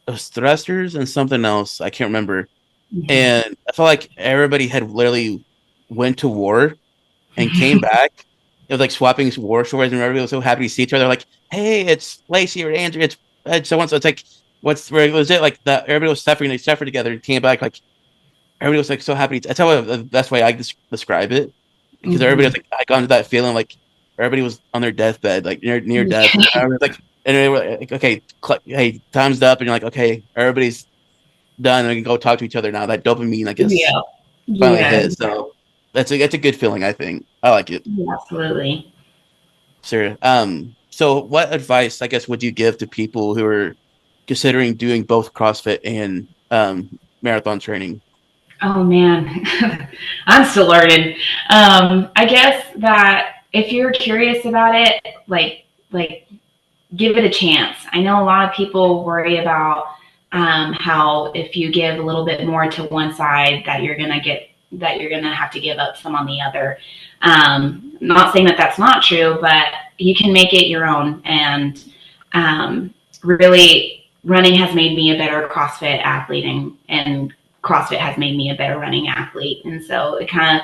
was thrusters and something else, I can't remember. Mm-hmm. And I felt like everybody had literally went to war and came back. It was like swapping war stories, and everybody was so happy to see each other. Like, hey, it's Lacie or Andrew, it's so and so. It's like, was it like that? Everybody was suffering. They suffered together. Came back, like, everybody was like so happy. That's how that's why I describe it, because everybody was like, I got into that feeling like everybody was on their deathbed, like near death. And I was like, and they were like, okay, hey, time's up, and you're like, okay, everybody's done, and we can go talk to each other now. That dopamine, I guess, finally hit. So that's a good feeling. I think I like it.
Yeah, absolutely.
Sure. So what advice, I guess, would you give to people who are considering doing both CrossFit and marathon training?
Oh man, I'm still learning. I guess that if you're curious about it, like give it a chance. I know a lot of people worry about how if you give a little bit more to one side, that you're gonna have to give up some on the other. Not saying that that's not true, but you can make it your own. And really, running has made me a better CrossFit athlete, and CrossFit has made me a better running athlete. And so it kind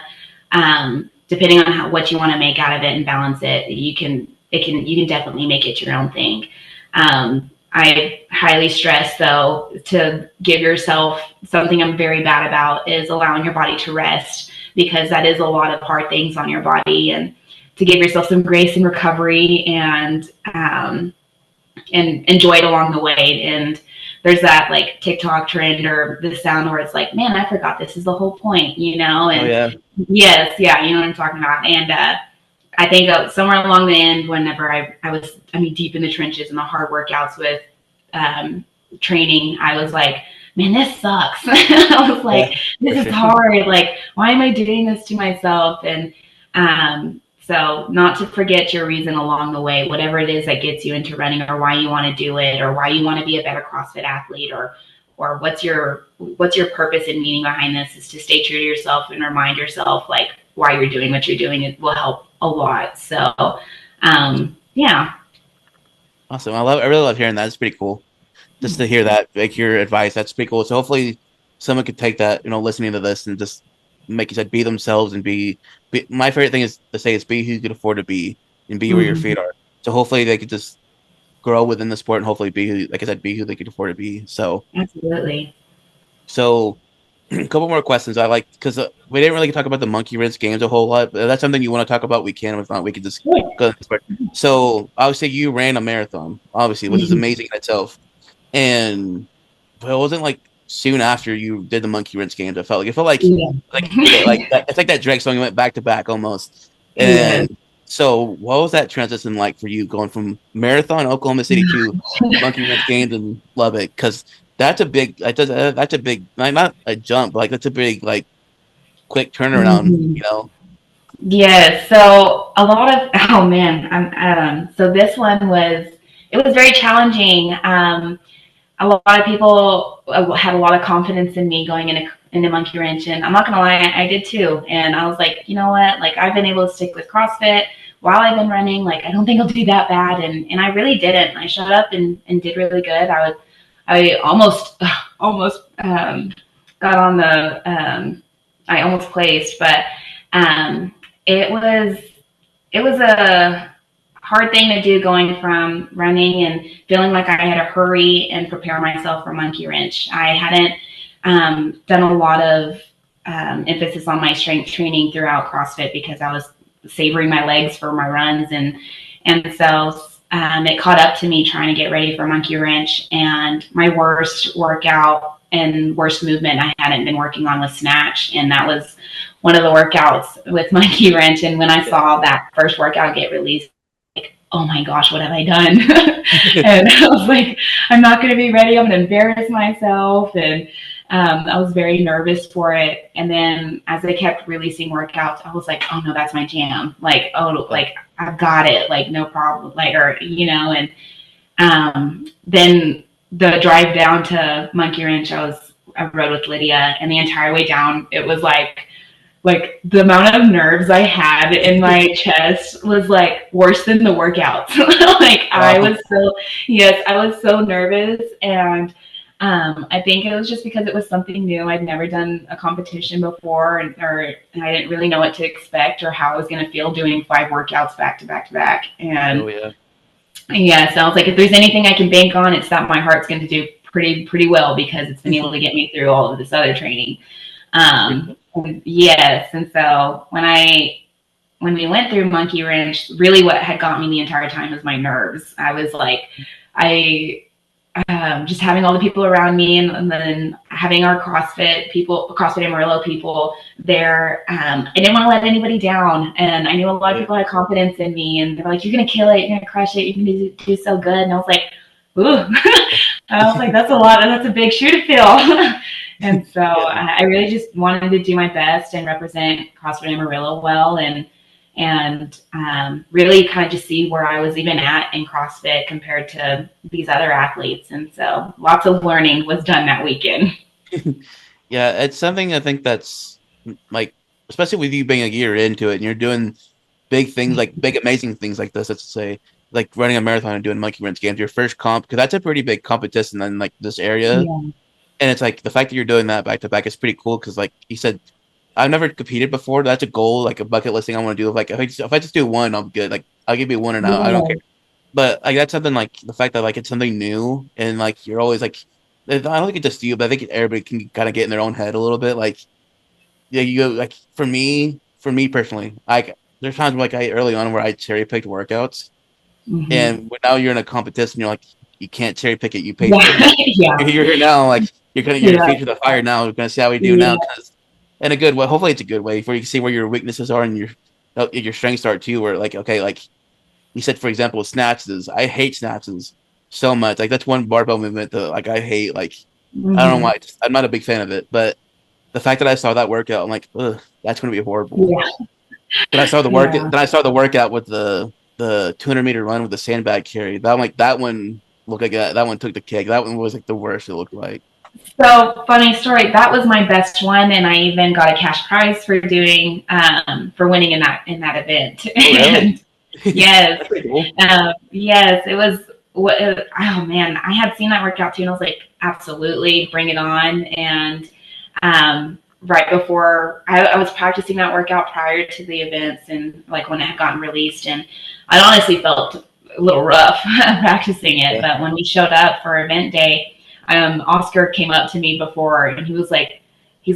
of, depending on what you want to make out of it and balance it, you can definitely make it your own thing. I highly stress, though, to give yourself something I'm very bad about is allowing your body to rest, because that is a lot of hard things on your body. And to give yourself some grace and recovery and enjoy it along the way. And there's that like TikTok trend or the sound where it's like, man, I forgot this is the whole point, you know?
Oh
And
yeah.
yes, yeah, you know what I'm talking about. And I think somewhere along the end, whenever I was, I mean, deep in the trenches and the hard workouts with training, I was like, man, this sucks. I was like,
Yeah,
this
for
is
sure.
hard. Like, why am I doing this to myself? And so not to forget your reason along the way, whatever it is that gets you into running or why you want to do it or why you want to be a better CrossFit athlete or what's your purpose and meaning behind this is to stay true to yourself and remind yourself like why you're doing what you're doing. It will help a lot. So yeah.
Awesome. I really love hearing that. It's pretty cool. Just to hear that, like your advice, that's pretty cool. So hopefully someone could take that, listening to this and just make you said be themselves and be my favorite thing is to say is be who you can afford to be and be where your
Mm-hmm.
feet are. So hopefully they could just grow within the sport and hopefully be who, like I said, be who they could afford to be.
Absolutely.
So a couple more questions. I like because we didn't really talk about the monkey wrench games a whole lot, but if that's something you want to talk about. We can. If not, we could just go to this part. So obviously you ran a marathon, obviously, which is
Mm-hmm.
amazing in itself. And but it wasn't like soon after you did the monkey wrench games. It felt
Yeah.
like that. It's like that Drake song you went back to back almost.
Yes.
And so, what was that transition like for you going from marathon Oklahoma City to monkey wrench games in Lubbock? Because that's a big like not a jump, but like that's a big like quick turnaround.
Mm-hmm. Yes. So a lot of oh man, so this one was it was very challenging. A lot of people had a lot of confidence in me going into Monkey Wrench, and I'm not gonna lie, I did too. And I was like, you know what? Like I've been able to stick with CrossFit while I've been running. Like I don't think I'll do that bad, and I really didn't. I showed up and did really good. I almost got on the I almost placed, but um, it was it was a hard thing to do going from running and feeling like I had to hurry and prepare myself for Monkey Wrench. I hadn't done a lot of emphasis on my strength training throughout CrossFit because I was savoring my legs for my runs and so it caught up to me trying to get ready for Monkey Wrench, and my worst workout and worst movement I hadn't been working on was snatch, and that was one of the workouts with Monkey Wrench. And when I saw that first workout get released, oh my gosh, what have I done? And I was like, I'm not going to be ready. I'm going to embarrass myself. And I was very nervous for it. And then as they kept releasing workouts, I was like, oh no, that's my jam. Like, oh, like I've got it. Like, no problem. Like, or, you know, and then the drive down to Monkey Wrench, I rode with Lydia, and the entire way down, it was like the amount of nerves I had in my chest was like worse than the workouts. Like I
Wow.
was so yes, I was so nervous, and I think it was just because it was something new. I'd never done a competition before, and I didn't really know what to expect or how I was going to feel doing 5 workouts back to back to back. And
Oh yeah.
yeah, so I was like, if there's anything I can bank on, it's that my heart's going to do pretty well because it's been able to get me through all of this other training. Yes, and so when we went through Monkey Wrench, really what had got me the entire time was my nerves. I was like, I just having all the people around me, and then having our CrossFit Amarillo people there. I didn't want to let anybody down, and I knew a lot of people had confidence in me, and they're like, "You're gonna kill it, you're gonna crush it, you're gonna do so good." And I was like, "Ooh," I was like, "That's a lot, and that's a big shoe to fill." And so I really just wanted to do my best and represent CrossFit Amarillo well, and really kind of just see where I was even at in CrossFit compared to these other athletes. And so lots of learning was done that weekend.
Yeah, it's something I think that's like, especially with you being a year into it and you're doing big things, like big, amazing things like this, let's say, like running a marathon and doing monkey wrench games, your first comp, because that's a pretty big competition in like this area.
Yeah.
And it's like the fact that you're doing that back to back is pretty cool because, like you said, I've never competed before. That's a goal, like a bucket listing I want to do. Like if I just do one, I'm good. Like I'll give you one and out. I don't care.
Yeah.
But like that's something like the fact that like it's something new and like you're always like I don't think it's just you, but I think everybody can kind of get in their own head a little bit. Like yeah, you go like for me personally, like there's times like early on where I cherry picked workouts,
Mm-hmm.
and now you're in a competition, you're like, you can't cherry pick it. You paid
Yeah.
for it.
Yeah.
You're here now, like your
Yeah.
feet to the fire now. We're gonna see how we do
Yeah.
now, because in a good way. Hopefully, it's a good way where you can see where your weaknesses are and your strengths are too. Where like, okay, like you said, for example, snatches. I hate snatches so much. Like that's one barbell movement that like I hate. Like I don't know
Mm-hmm.
why. I'm not a big fan of it, but the fact that I saw that workout, I'm like, ugh, that's gonna be horrible.
Yeah.
Then I saw the work.
Yeah.
Then I saw the workout with the 200-meter run with the sandbag carry. That like that one looked like that one took the cake. That one was like the worst. It looked like.
So funny story. That was my best one, and I even got a cash prize for doing for winning in that event.
Oh really?
Yes,
That's pretty cool.
yes, it was. Oh man, I had seen that workout too, and I was like, absolutely, bring it on. And right before I was practicing that workout prior to the events, and like when it had gotten released, and I honestly felt a little rough practicing it.
Yeah.
But when we showed up for event day, Oscar came up to me before, and he's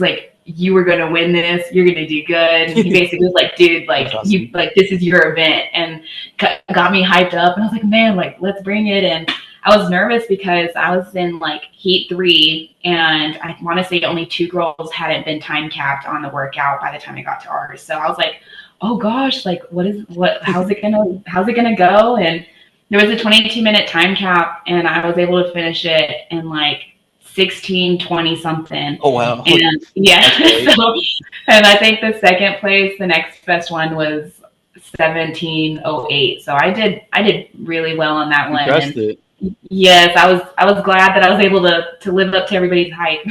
like, you were going to win this. You're going to do good. And he basically was like, dude, like
Awesome.
you, like this is your event, and got me hyped up. And I was like, man, like let's bring it. And I was nervous because I was in like heat 3, and I want to say only 2 girls hadn't been time capped on the workout by the time I got to ours. So I was like, oh gosh, like how's it gonna go? And there was a 22-minute time cap, and I was able to finish it in like 16:20 something.
Oh wow.
And yeah, so, and I think the second place, the next best one was 17:08. So I did really well on that one.
Crushed it.
Yes, I was glad that I was able to live up to everybody's hype.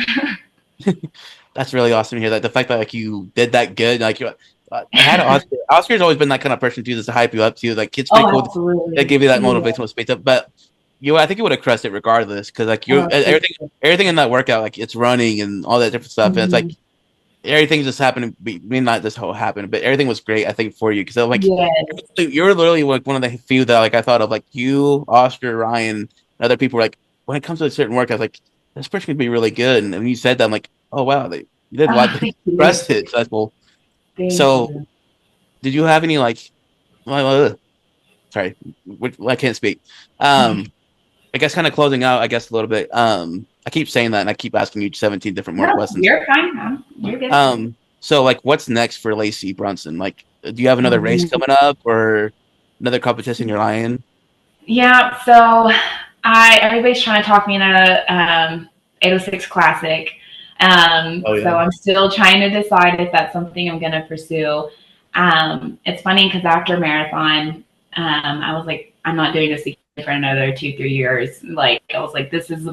That's really awesome to hear that. The fact that like you did that good, like you I had Oscar. Oscar's always been that kind of person too, just to hype you up too. Like it's pretty cool.
Absolutely.
That give you that motivation to speak up. But I think you would have crushed it regardless, because like everything in that workout, like it's running and all that different stuff, and it's like everything just happened to be. I mean, not this whole happened, but everything was great. I think for you, because like you're literally like one of the few that like I thought of, like you, Oscar, Ryan, and other people were like, when it comes to a certain workout, like this person could be really good, and when you said that, I'm like, oh wow, you did what? Crushed it. So that's cool. So, did you have any like? Sorry, I can't speak. I guess kind of closing out. I guess a little bit. I keep saying that, and I keep asking you 17 different more questions.
You're fine, man. You're good.
So like, what's next for Lacie Brunson? Like, do you have another race coming up or another competition you're eyeing?
Yeah. So, everybody's trying to talk me into 806 Classic. So I'm still trying to decide if that's something I'm going to pursue. It's funny because after marathon, I was like, I'm not doing this for another 2-3 years. Like I was like, this is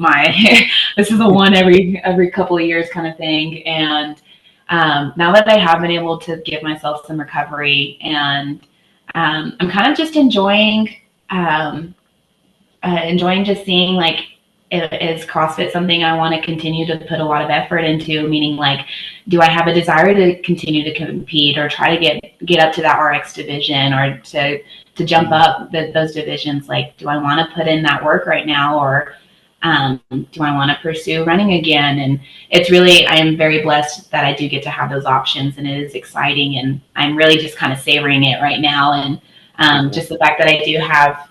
this is a one every couple of years kind of thing. And now that I have been able to give myself some recovery, and I'm kind of just enjoying just seeing like, is CrossFit something I want to continue to put a lot of effort into? Meaning, like, do I have a desire to continue to compete or try to get up to that RX division, or to jump up those divisions? Like, do I want to put in that work right now, or do I want to pursue running again? And it's really, I am very blessed that I do get to have those options, and it is exciting, and I'm really just kind of savoring it right now. And just the fact that I do have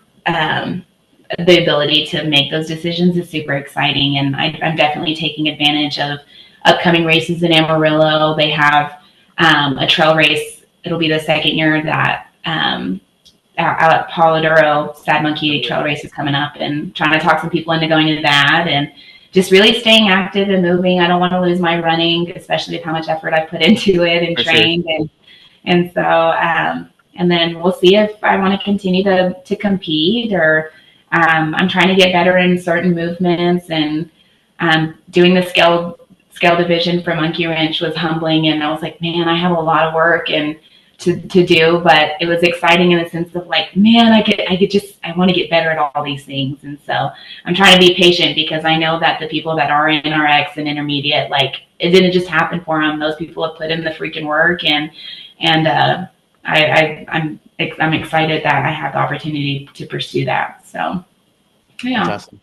the ability to make those decisions is super exciting, and I'm definitely taking advantage of upcoming races in Amarillo. They have a trail race. It'll be the second year that out at Polidoro Sad Monkey trail race is coming up, and trying to talk some people into going to that, and just really staying active and moving. I don't want to lose my running, especially with how much effort I put into it and trained. Sure. And so and then we'll see if I want to continue to compete, or I'm trying to get better in certain movements, and doing the scale division for Monkey Wrench was humbling, and I was like, man, I have a lot of work and to do, but it was exciting in the sense of like, man, I want to get better at all these things. And so I'm trying to be patient, because I know that the people that are in RX and intermediate, like, it didn't just happen for them. Those people have put in the freaking work, and I'm excited that I have the opportunity to pursue that. So, yeah.
That's awesome.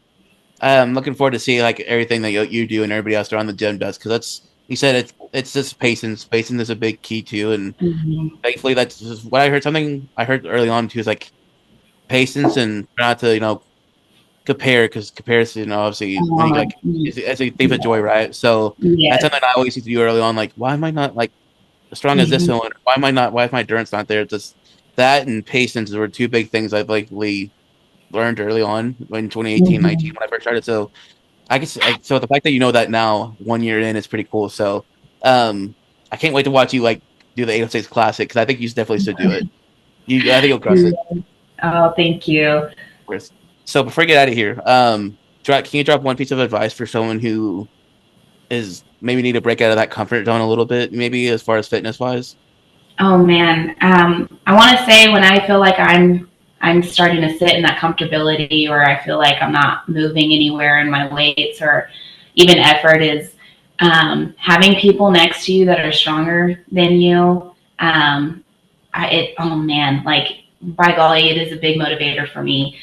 I'm looking forward to seeing like everything that you do and everybody else around the gym does, because that's, you said it's just patience. Patience is a big key too, and
Mhm.
thankfully that's just what I heard. Something I heard early on too is like patience and try not to compare, because comparison obviously when you
Oh,
like it's a thief of joy, right? So that's
yes.
something I always used to do early on. Like, why am I not like as strong as this
Mhm.
one? Why am I not? Why is my endurance not there? Just that and patience were two big things I've like learned early on in 2018, 19
Mhm.
when I first started. So I guess so the fact that you know that now 1 year in is pretty cool. So um I can't wait to watch you like do the 806 classic, because I think you definitely should do it. I think you'll crush it.
Yeah. Oh, thank you.
Chris. So before we get out of here, can you drop one piece of advice for someone who is maybe need to break out of that comfort zone a little bit, maybe as far as fitness wise?
Oh man, I want to say when I feel like I'm starting to sit in that comfortability, or I feel like I'm not moving anywhere in my weights or even effort, is having people next to you that are stronger than you. Oh man, like by golly, it is a big motivator for me.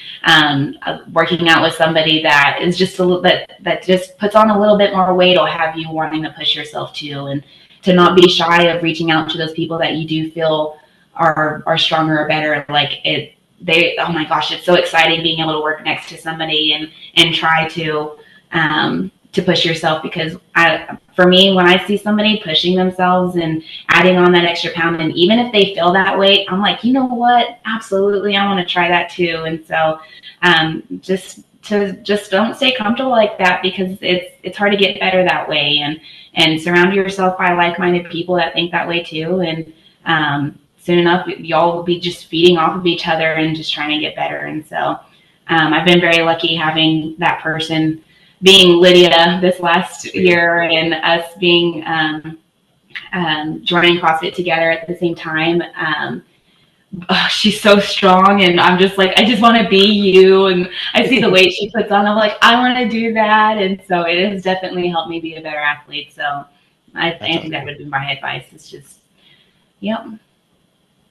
Working out with somebody that is just a little that just puts on a little bit more weight will have you wanting to push yourself too, and to not be shy of reaching out to those people that you do feel are stronger or better. Like oh my gosh, it's so exciting being able to work next to somebody and try to push yourself, because for me, when I see somebody pushing themselves and adding on that extra pound, and even if they feel that way, I'm like, you know what? Absolutely, I want to try that too. And so, just don't stay comfortable like that, because it's hard to get better that way, and surround yourself by like-minded people that think that way too. And soon enough, y'all will be just feeding off of each other and just trying to get better. And so, I've been very lucky having that person being Lydia this last year, and us being joining CrossFit together at the same time. She's so strong, and I'm just like, I just want to be you. And I see the weight she puts on, I'm like, I want to do that. And so it has definitely helped me be a better athlete. So I think that would be my advice. It's just, yep.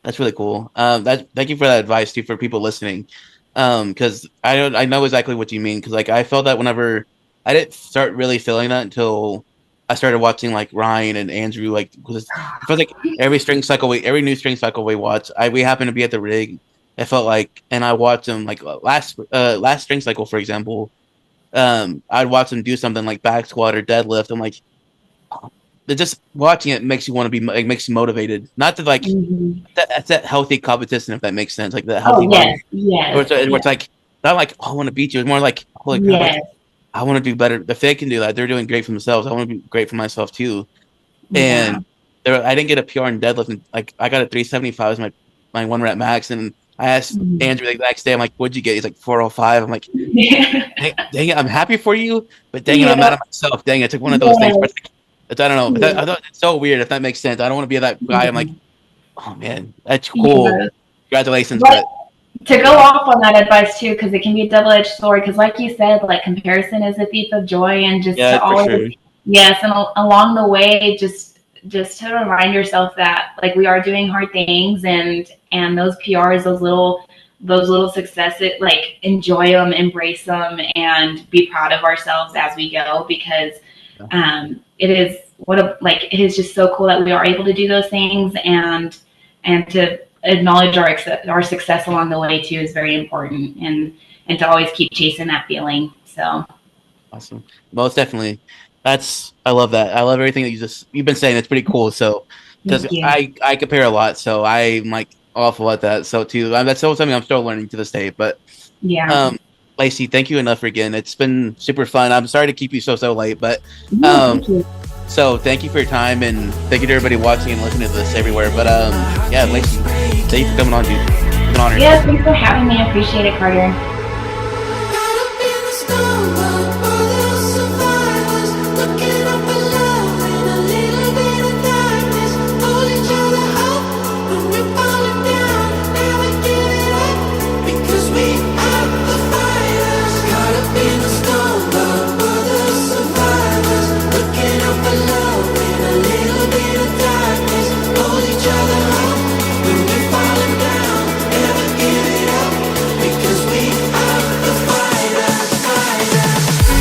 That's really cool. Thank you for that advice too for people listening. Because I know exactly what you mean. Because like I felt that whenever I didn't start really feeling that until I started watching like Ryan and Andrew. Like, because it feels like every new string cycle we watch, we happen to be at the rig. It felt like, and I watched them like last string cycle, for example. I'd watch them do something like back squat or deadlift. I'm like, just watching it makes you want to be like, makes you motivated. Not to like
Mm-hmm.
that's that healthy competition, if that makes sense. Like the healthy
Oh,
body,
yes, yes,
where
yes,
it's like not like, oh, I want to beat you. It's more like, holy crap, like
yes.
I want to do better. If they can do that, they're doing great for themselves. I want to be great for myself too.
Yeah.
And I didn't get a PR in deadlift. And, like I got a 375 as my one rep max. And I asked
Mm-hmm.
Andrew like, the next day, I'm like, what'd you get? He's like 405. I'm like, dang it, I'm happy for you, but dang it, I'm mad
Yeah.
at myself. Dang it, I took one of those things.
Yes.
I don't know, but
Yeah.
I thought it's so weird, if that makes sense. I don't want to be that guy. I'm like,
Mhm.
oh man, that's cool.
Yeah.
Congratulations,
But
but
to go off on that advice too, because it can be a double-edged sword. Because, like you said, like comparison is a thief of joy, and just
yeah,
to
for
always,
sure.
yes, and along the way, just to remind yourself that like we are doing hard things, and those PRs, those little successes, like enjoy them, embrace them, and be proud of ourselves as we go, because it is it is just so cool that we are able to do those things, and to acknowledge our success along the way too is very important, and to always keep chasing that feeling. So
Awesome. Most definitely. I love that. I love everything that you've been saying. It's pretty cool. So, because
thank you.
I compare a lot, so I'm like awful at that. So too, that's still something I'm still learning to this day. But
Yeah.
um, Lacie, thank you enough again. It's been super fun. I'm sorry to keep you so late, but
No,
um,
thank you.
so thank you for your time, and thank you to everybody watching and listening to this everywhere. But yeah, Lacie, thank you for coming on, dude. It's an honor.
Yeah, thanks for having me. I appreciate it, Carter.